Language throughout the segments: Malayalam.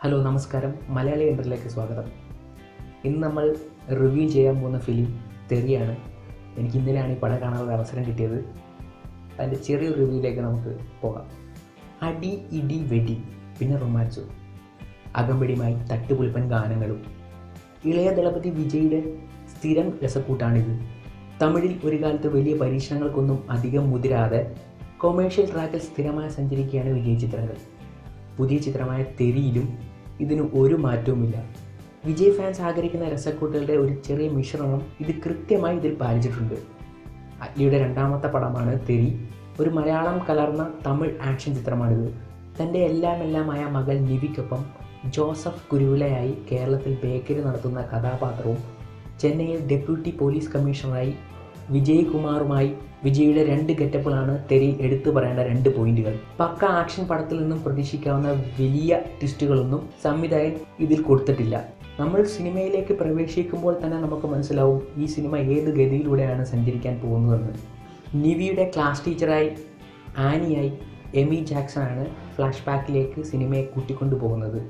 ഹലോ നമസ്കാരം, മലയാളി എൻ്ററിലേക്ക് സ്വാഗതം. ഇന്ന് നമ്മൾ റിവ്യൂ ചെയ്യാൻ പോകുന്ന ഫിലിം തെറിയാണ്. എനിക്ക് ഇന്നലെയാണ് ഈ പടം കാണാനുള്ള അവസരം കിട്ടിയത്. അതിൻ്റെ ചെറിയൊരു റിവ്യൂയിലേക്ക് നമുക്ക് പോകാം. അടി ഇടി വെടി പിന്നെ റൊമാൻസും അകമ്പടിയുമായി തട്ടുപൊളിപ്പൻ ഗാനങ്ങളും ഇളയ ദളപതി വിജയുടെ സ്ഥിരം രസക്കൂട്ടാണിത്. തമിഴിൽ ഒരു കാലത്ത് വലിയ പരീക്ഷണങ്ങൾക്കൊന്നും അധികം മുതിരാതെ കൊമേഴ്ഷ്യൽ ട്രാക്കിൽ സ്ഥിരമായി സഞ്ചരിക്കുകയാണ് വിജയ് ചിത്രങ്ങൾ. പുതിയ ചിത്രമായ തെരിയിലും ഇതിന് ഒരു മാറ്റവുമില്ല. വിജയ് ഫാൻസ് ആഗ്രഹിക്കുന്ന രസക്കൂട്ടുകളുടെ ഒരു ചെറിയ മിശ്രണം ഇത് കൃത്യമായി ഇതിൽ പാലിച്ചിട്ടുണ്ട്. അറ്റ്ലിയുടെ രണ്ടാമത്തെ പടമാണ് തെരി. ഒരു മലയാളം കലർന്ന തമിഴ് ആക്ഷൻ ചിത്രമാണിത്. തൻ്റെ എല്ലാമായ മകൾ നിവിക്കൊപ്പം ജോസഫ് കുരുവിളയായി കേരളത്തിൽ ബേക്കറി നടത്തുന്ന കഥാപാത്രവും ചെന്നൈയിൽ ഡെപ്യൂട്ടി പോലീസ് കമ്മീഷണറായി വിജയ് കുമാറുമായി വിജയുടെ 2 ഗെറ്റപ്പുകളാണ് തെരിയിൽ എടുത്തു പറയേണ്ട 2 പോയിന്റുകൾ. പക്ക ആക്ഷൻ പടത്തിൽ നിന്നും പ്രതീക്ഷിക്കാവുന്ന വലിയ ട്വിസ്റ്റുകളൊന്നും സംവിധായകൻ ഇതിൽ കൊടുത്തിട്ടില്ല. നമ്മൾ സിനിമയിലേക്ക് പ്രവേശിക്കുമ്പോൾ തന്നെ നമുക്ക് മനസ്സിലാവും ഈ സിനിമ ഏത് ഗതിയിലൂടെയാണ് സഞ്ചരിക്കാൻ പോകുന്നതെന്ന്. നിവിയുടെ ക്ലാസ് ടീച്ചറായി ആനിയായി എമി ജാക്സണാണ് ഫ്ലാഷ് ബാക്കിലേക്ക് സിനിമയെ കൂട്ടിക്കൊണ്ടു പോകുന്നത്.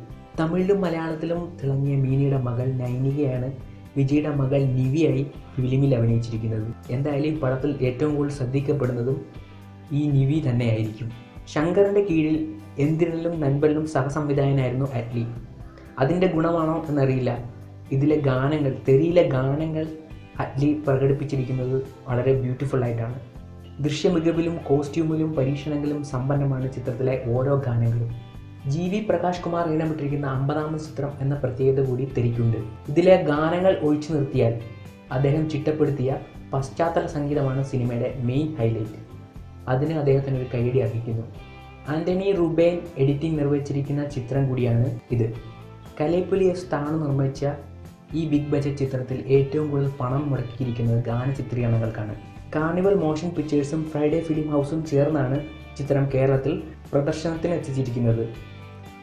തമിഴിലും മലയാളത്തിലും തിളങ്ങിയ മീനയുടെ മകൾ നൈനികയാണ് വിജയുടെ മകൾ നിവിയായി ഫിലിമിൽ അഭിനയിച്ചിരിക്കുന്നത്. എന്തായാലും ഈ പടത്തിൽ ഏറ്റവും കൂടുതൽ ശ്രദ്ധിക്കപ്പെടുന്നതും ഈ നിവി തന്നെയായിരിക്കും. ശങ്കറിൻ്റെ കീഴിൽ എന്തിനും നൻപലിനും സഹസംവിധായകനായിരുന്നു അറ്റ്ലി. അതിൻ്റെ ഗുണമാണോ എന്നറിയില്ല. ഇതിലെ ഗാനങ്ങൾ, തെരിയിലെ ഗാനങ്ങൾ അറ്റ്ലി പ്രകടിപ്പിച്ചിരിക്കുന്നത് വളരെ ബ്യൂട്ടിഫുൾ ആയിട്ടാണ്. ദൃശ്യമികവിലും കോസ്റ്റ്യൂമിലും പരീക്ഷണങ്ങളിലും സമ്പന്നമാണ് ചിത്രത്തിലെ ഓരോ ഗാനങ്ങളും. ജി.വി. പ്രകാശ് കുമാർ ഇടപെട്ടിരിക്കുന്ന 50ാമത് ചിത്രം എന്ന പ്രത്യേകത കൂടി തെരിക്കുണ്ട്. ഇതിലെ ഗാനങ്ങൾ ഒഴിച്ചു നിർത്തിയാൽ അദ്ദേഹം ചിട്ടപ്പെടുത്തിയ പശ്ചാത്തല സംഗീതമാണ് സിനിമയുടെ മെയിൻ ഹൈലൈറ്റ്. അതിന് അദ്ദേഹത്തിന് ഒരു കൈയടി അർഹിക്കുന്നു. ആൻ്റണി റുബേൻ എഡിറ്റിംഗ് നിർവഹിച്ചിരിക്കുന്ന ചിത്രം കൂടിയാണ് ഇത്. കലൈപ്പുലി എസ് താണു നിർമ്മിച്ച ഈ ബിഗ് ബജറ്റ് ചിത്രത്തിൽ ഏറ്റവും കൂടുതൽ പണം മുടക്കിയിരിക്കുന്നത് ഗാന ചിത്രീകരണങ്ങൾക്കാണ്. കാർണിവൽ മോഷൻ പിക്ചേഴ്സും ഫ്രൈഡേ ഫിലിം ഹൗസും ചേർന്നാണ് ചിത്രം കേരളത്തിൽ പ്രദർശനത്തിന് എത്തിച്ചിരിക്കുന്നത്.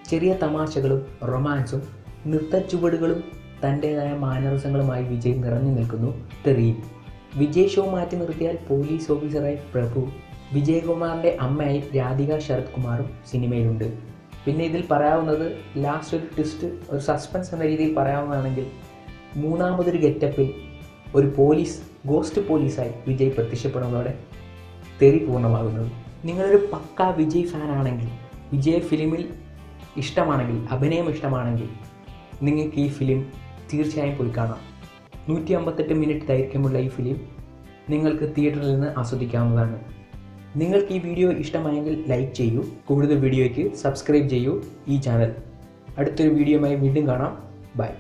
ചെറിയ തമാശകളും റൊമാൻസും നൃത്തച്ചുവടുകളും തൻ്റേതായ മാനറിസങ്ങളുമായി വിജയ് നിറഞ്ഞു നിൽക്കുന്നു തെറിയിൽ. വിജയ് ഷോ മാറ്റി നിർത്തിയാൽ പോലീസ് ഓഫീസറായി പ്രഭു, വിജയകുമാറിൻ്റെ അമ്മയായി രാധിക ശരത് കുമാറും സിനിമയിലുണ്ട്. പിന്നെ ഇതിൽ പറയാവുന്നത് ലാസ്റ്റ് ഒരു ട്വിസ്റ്റ്, ഒരു സസ്പെൻസ് എന്ന രീതിയിൽ പറയാവുന്നതാണെങ്കിൽ മൂന്നാമതൊരു ഗെറ്റപ്പിൽ ഒരു ഗോസ്റ്റ് പോലീസായി വിജയ് പ്രത്യക്ഷപ്പെടുന്നതോടെ തെറി പൂർണ്ണമാകുന്നത്. നിങ്ങളൊരു പക്ക വിജയ് ഫാനാണെങ്കിൽ, വിജയ് ഫിലിമിൽ ഇഷ്ടമാണെങ്കിൽ, അഭിനയം ഇഷ്ടമാണെങ്കിൽ നിങ്ങൾക്ക് ഈ ഫിലിം തീർച്ചയായും പോയി കാണാം. 158 മിനിറ്റ് ദൈർഘ്യമുള്ള ഈ ഫിലിം നിങ്ങൾക്ക് തിയേറ്ററിൽ നിന്ന് ആസ്വദിക്കാവുന്നതാണ്. നിങ്ങൾക്ക് ഈ വീഡിയോ ഇഷ്ടമായെങ്കിൽ ലൈക്ക് ചെയ്യൂ. കൂടുതൽ വീഡിയോയ്ക്ക് സബ്സ്ക്രൈബ് ചെയ്യൂ ഈ ചാനൽ. അടുത്തൊരു വീഡിയോയുമായി വീണ്ടും കാണാം. ബൈ.